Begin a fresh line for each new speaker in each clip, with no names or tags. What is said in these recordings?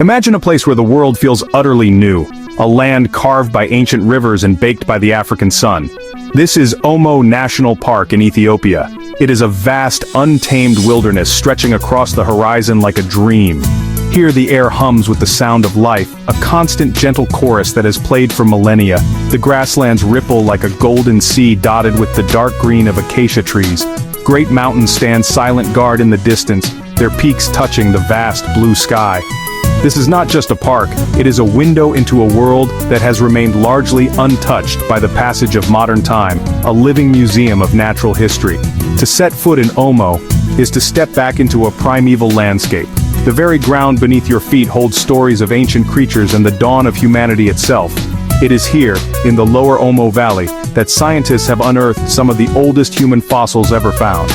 Imagine a place where the world feels utterly new, a land carved by ancient rivers and baked by the African sun. This is Omo National Park in Ethiopia. It is a vast, untamed wilderness stretching across the horizon like a dream. Here the air hums with the sound of life, a constant gentle chorus that has played for millennia. The grasslands ripple like a golden sea dotted with the dark green of acacia trees. Great mountains stand silent guard in the distance, their peaks touching the vast blue sky. This is not just a park, it is a window into a world that has remained largely untouched by the passage of modern time, a living museum of natural history. To set foot in Omo is to step back into a primeval landscape. The very ground beneath your feet holds stories of ancient creatures and the dawn of humanity itself. It is here, in the lower Omo Valley, that scientists have unearthed some of the oldest human fossils ever found.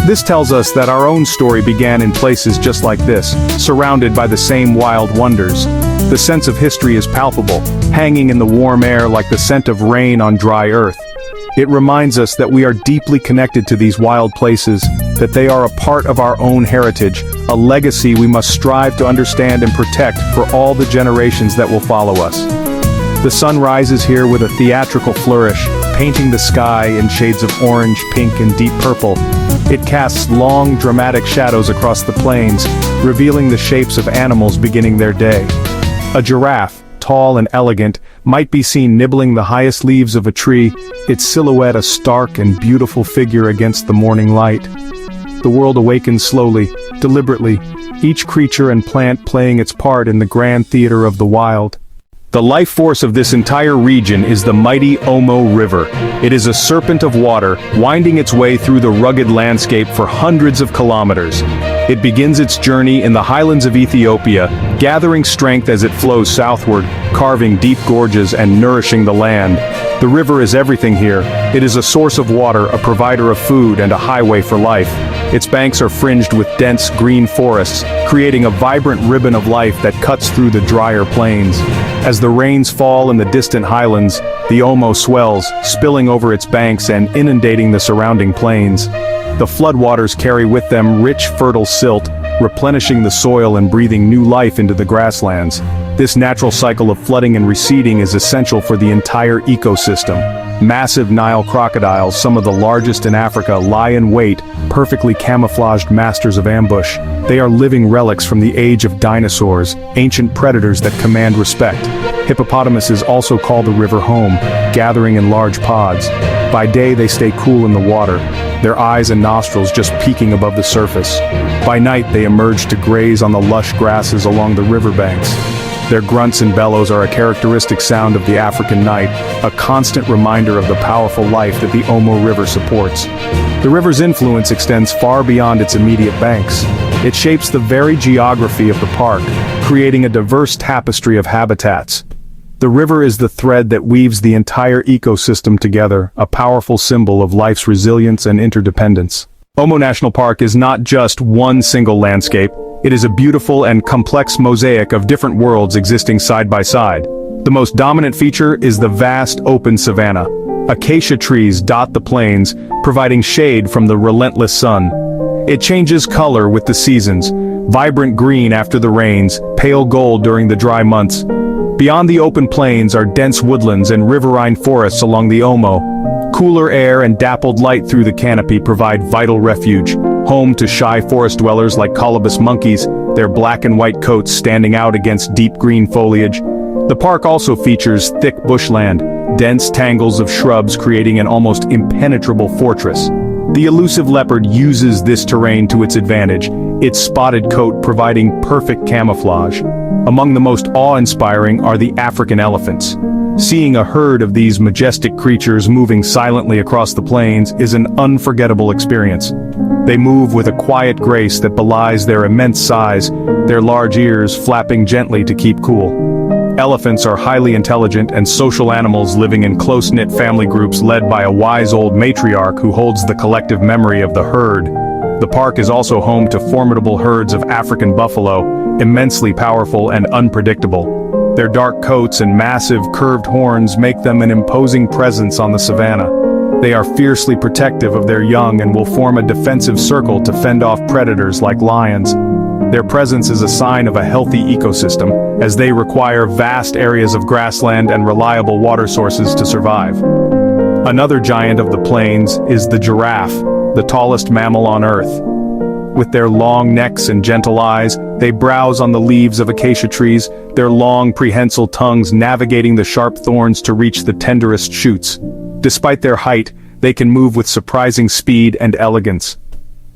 This tells us that our own story began in places just like this, surrounded by the same wild wonders. The sense of history is palpable, hanging in the warm air like the scent of rain on dry earth. It reminds us that we are deeply connected to these wild places, that they are a part of our own heritage, a legacy we must strive to understand and protect for all the generations that will follow us. The sun rises here with a theatrical flourish, painting the sky in shades of orange, pink, and deep purple. It casts long, dramatic shadows across the plains, revealing the shapes of animals beginning their day. A giraffe, tall and elegant, might be seen nibbling the highest leaves of a tree, its silhouette a stark and beautiful figure against the morning light. The world awakens slowly, deliberately, each creature and plant playing its part in the grand theater of the wild. The life force of this entire region is the mighty Omo River. It is a serpent of water, winding its way through the rugged landscape for hundreds of kilometers. It begins its journey in the highlands of Ethiopia, gathering strength as it flows southward, carving deep gorges and nourishing the land. The river is everything here. It is a source of water, a provider of food, and a highway for life. Its banks are fringed with dense green forests, creating a vibrant ribbon of life that cuts through the drier plains. As the rains fall in the distant highlands, the Omo swells, spilling over its banks and inundating the surrounding plains. The floodwaters carry with them rich, fertile silt, replenishing the soil and breathing new life into the grasslands. This natural cycle of flooding and receding is essential for the entire ecosystem. Massive Nile crocodiles, some of the largest in Africa, lie in wait, perfectly camouflaged masters of ambush. They are living relics from the age of dinosaurs, ancient predators that command respect. Hippopotamuses also call the river home, gathering in large pods. By day they stay cool in the water, their eyes and nostrils just peeking above the surface. By night they emerge to graze on the lush grasses along the riverbanks. Their grunts and bellows are a characteristic sound of the African night, a constant reminder of the powerful life that the Omo River supports. The river's influence extends far beyond its immediate banks. It shapes the very geography of the park, creating a diverse tapestry of habitats. The river is the thread that weaves the entire ecosystem together, a powerful symbol of life's resilience and interdependence. Omo National Park is not just one single landscape. It is a beautiful and complex mosaic of different worlds existing side by side. The most dominant feature is the vast open savanna. Acacia trees dot the plains, providing shade from the relentless sun. It changes color with the seasons, vibrant green after the rains, pale gold during the dry months. Beyond the open plains are dense woodlands and riverine forests along the Omo. Cooler air and dappled light through the canopy provide vital refuge, home to shy forest dwellers like colobus monkeys, their black and white coats standing out against deep green foliage. The park also features thick bushland, dense tangles of shrubs creating an almost impenetrable fortress. The elusive leopard uses this terrain to its advantage, its spotted coat providing perfect camouflage. Among the most awe-inspiring are the African elephants. Seeing a herd of these majestic creatures moving silently across the plains is an unforgettable experience. They move with a quiet grace that belies their immense size, their large ears flapping gently to keep cool. Elephants are highly intelligent and social animals living in close-knit family groups led by a wise old matriarch who holds the collective memory of the herd. The park is also home to formidable herds of African buffalo, immensely powerful and unpredictable. Their dark coats and massive curved horns make them an imposing presence on the savanna. They are fiercely protective of their young and will form a defensive circle to fend off predators like lions. Their presence is a sign of a healthy ecosystem, as they require vast areas of grassland and reliable water sources to survive. Another giant of the plains is the giraffe, the tallest mammal on Earth. With their long necks and gentle eyes, they browse on the leaves of acacia trees, their long prehensile tongues navigating the sharp thorns to reach the tenderest shoots. Despite their height, they can move with surprising speed and elegance.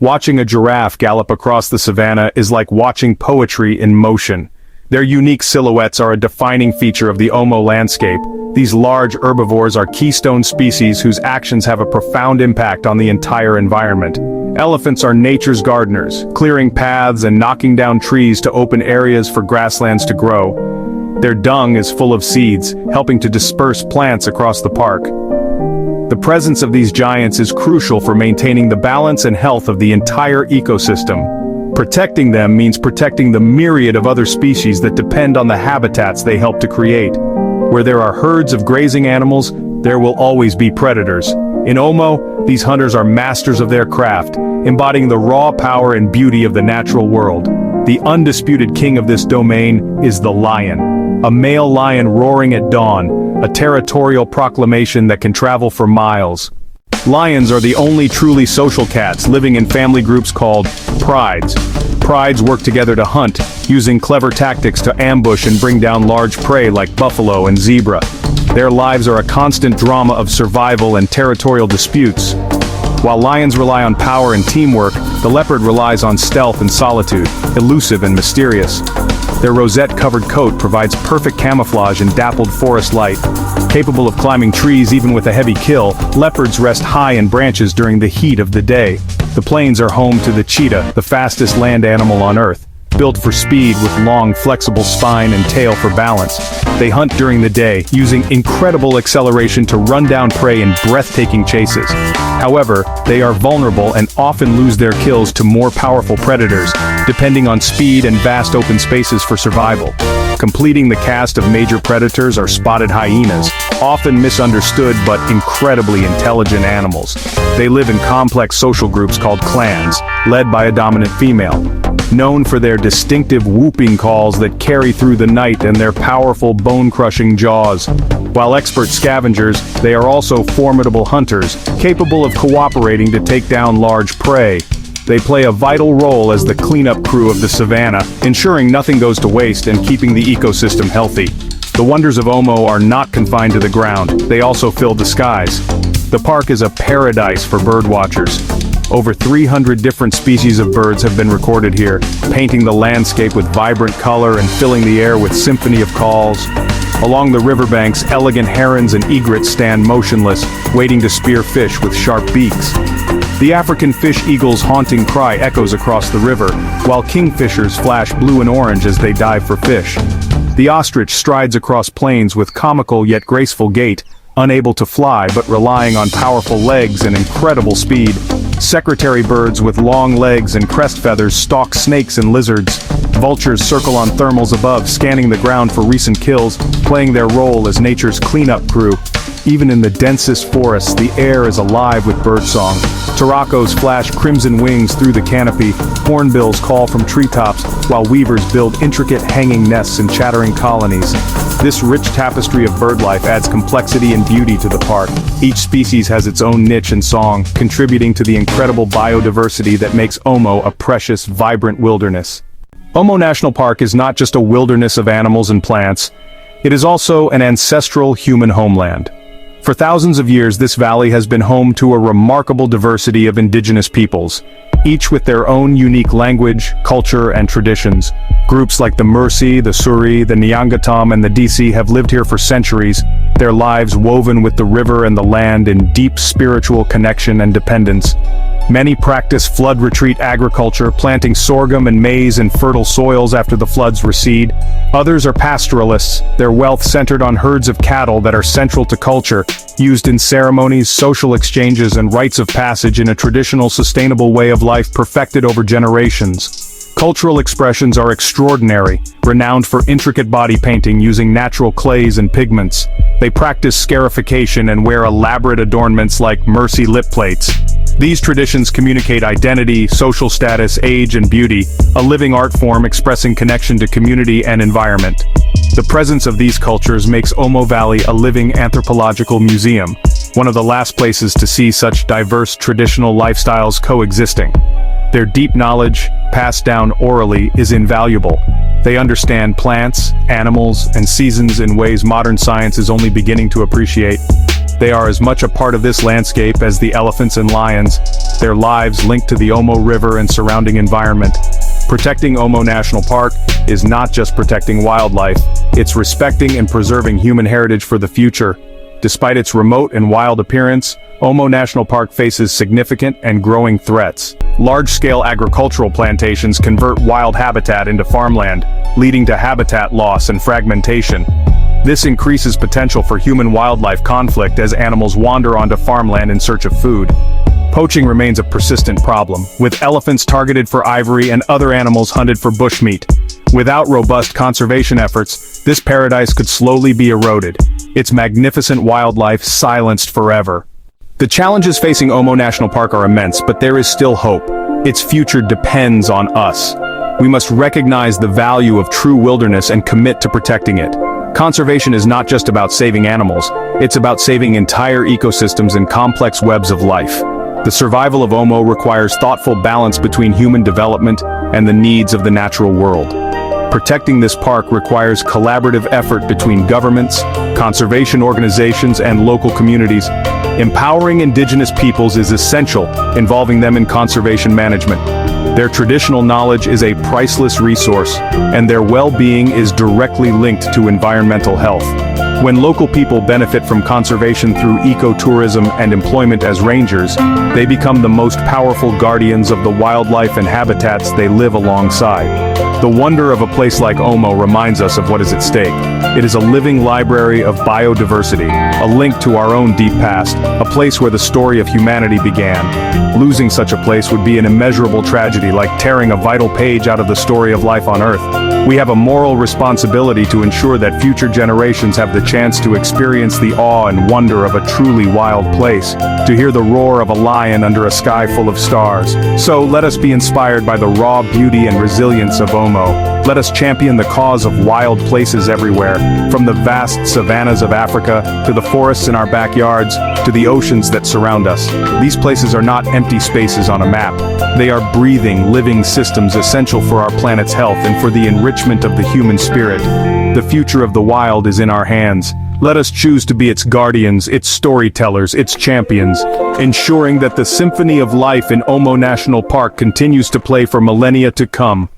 Watching a giraffe gallop across the savanna is like watching poetry in motion. Their unique silhouettes are a defining feature of the Omo landscape. These large herbivores are keystone species whose actions have a profound impact on the entire environment. Elephants are nature's gardeners, clearing paths and knocking down trees to open areas for grasslands to grow. Their dung is full of seeds, helping to disperse plants across the park. The presence of these giants is crucial for maintaining the balance and health of the entire ecosystem. Protecting them means protecting the myriad of other species that depend on the habitats they help to create. Where there are herds of grazing animals, there will always be predators. In Omo, these hunters are masters of their craft, embodying the raw power and beauty of the natural world. The undisputed king of this domain is the lion. A male lion roaring at dawn, a territorial proclamation that can travel for miles. Lions are the only truly social cats living in family groups called prides. Prides work together to hunt, using clever tactics to ambush and bring down large prey like buffalo and zebra. Their lives are a constant drama of survival and territorial disputes. While lions rely on power and teamwork, the leopard relies on stealth and solitude, elusive and mysterious. Their rosette-covered coat provides perfect camouflage in dappled forest light. Capable of climbing trees even with a heavy kill, leopards rest high in branches during the heat of the day. The plains are home to the cheetah, the fastest land animal on Earth. Built for speed with long, flexible spine and tail for balance. They hunt during the day, using incredible acceleration to run down prey in breathtaking chases. However, they are vulnerable and often lose their kills to more powerful predators, depending on speed and vast open spaces for survival. Completing the cast of major predators are spotted hyenas, often misunderstood but incredibly intelligent animals. They live in complex social groups called clans, led by a dominant female. Known for their distinctive whooping calls that carry through the night and their powerful bone-crushing jaws. While expert scavengers, they are also formidable hunters, capable of cooperating to take down large prey. They play a vital role as the cleanup crew of the savanna, ensuring nothing goes to waste and keeping the ecosystem healthy. The wonders of Omo are not confined to the ground, they also fill the skies. The park is a paradise for birdwatchers. Over 300 different species of birds have been recorded here, painting the landscape with vibrant color and filling the air with symphony of calls. Along the riverbanks, elegant herons and egrets stand motionless, waiting to spear fish with sharp beaks. The African fish eagle's haunting cry echoes across the river, while kingfishers flash blue and orange as they dive for fish. The ostrich strides across plains with comical yet graceful gait, unable to fly but relying on powerful legs and incredible speed. Secretary birds with long legs and crest feathers stalk snakes and lizards. Vultures circle on thermals above, scanning the ground for recent kills, playing their role as nature's cleanup crew. Even in the densest forests, the air is alive with birdsong. Turacos flash crimson wings through the canopy, hornbills call from treetops, while weavers build intricate hanging nests and chattering colonies. This rich tapestry of birdlife adds complexity and beauty to the park. Each species has its own niche and song, contributing to the incredible biodiversity that makes Omo a precious, vibrant wilderness. Omo National Park is not just a wilderness of animals and plants, it is also an ancestral human homeland. For thousands of years, this valley has been home to a remarkable diversity of indigenous peoples, each with their own unique language, culture, and traditions. Groups like the Mursi, the Suri, the Nyangatam, and the Disi have lived here for centuries, their lives woven with the river and the land in deep spiritual connection and dependence. Many practice flood retreat agriculture, planting sorghum and maize in fertile soils after the floods recede. Others are pastoralists, their wealth centered on herds of cattle that are central to culture, used in ceremonies, social exchanges, and rites of passage in a traditional, sustainable way of life perfected over generations. Cultural expressions are extraordinary, renowned for intricate body painting using natural clays and pigments. They practice scarification and wear elaborate adornments like mercy lip plates. These traditions communicate identity, social status, age, and beauty, a living art form expressing connection to community and environment. The presence of these cultures makes Omo Valley a living anthropological museum, one of the last places to see such diverse traditional lifestyles coexisting. Their deep knowledge, passed down orally, is invaluable. They understand plants, animals, and seasons in ways modern science is only beginning to appreciate. They are as much a part of this landscape as the elephants and lions, their lives linked to the Omo River and surrounding environment. Protecting Omo National Park is not just protecting wildlife, it's respecting and preserving human heritage for the future. Despite its remote and wild appearance, Omo National Park faces significant and growing threats. Large-scale agricultural plantations convert wild habitat into farmland, leading to habitat loss and fragmentation. This increases potential for human-wildlife conflict as animals wander onto farmland in search of food. Poaching remains a persistent problem, with elephants targeted for ivory and other animals hunted for bushmeat. Without robust conservation efforts, this paradise could slowly be eroded, its magnificent wildlife silenced forever. The challenges facing Omo National Park are immense, but there is still hope. Its future depends on us. We must recognize the value of true wilderness and commit to protecting it. Conservation is not just about saving animals, it's about saving entire ecosystems and complex webs of life. The survival of Omo requires thoughtful balance between human development and the needs of the natural world. Protecting this park requires collaborative effort between governments, conservation organizations, and local communities. Empowering indigenous peoples is essential, involving them in conservation management. Their traditional knowledge is a priceless resource, and their well-being is directly linked to environmental health. When local people benefit from conservation through ecotourism and employment as rangers, they become the most powerful guardians of the wildlife and habitats they live alongside. The wonder of a place like Omo reminds us of what is at stake. It is a living library of biodiversity, a link to our own deep past, a place where the story of humanity began. Losing such a place would be an immeasurable tragedy, like tearing a vital page out of the story of life on Earth. We have a moral responsibility to ensure that future generations have the chance to experience the awe and wonder of a truly wild place, to hear the roar of a lion under a sky full of stars. So let us be inspired by the raw beauty and resilience of Omo. Let us champion the cause of wild places everywhere, from the vast savannas of Africa, to the forests in our backyards, to the oceans that surround us. These places are not empty spaces on a map. They are breathing, living systems essential for our planet's health and for the enrichment of the human spirit. The future of the wild is in our hands. Let us choose to be its guardians, its storytellers, its champions, ensuring that the symphony of life in Omo National Park continues to play for millennia to come.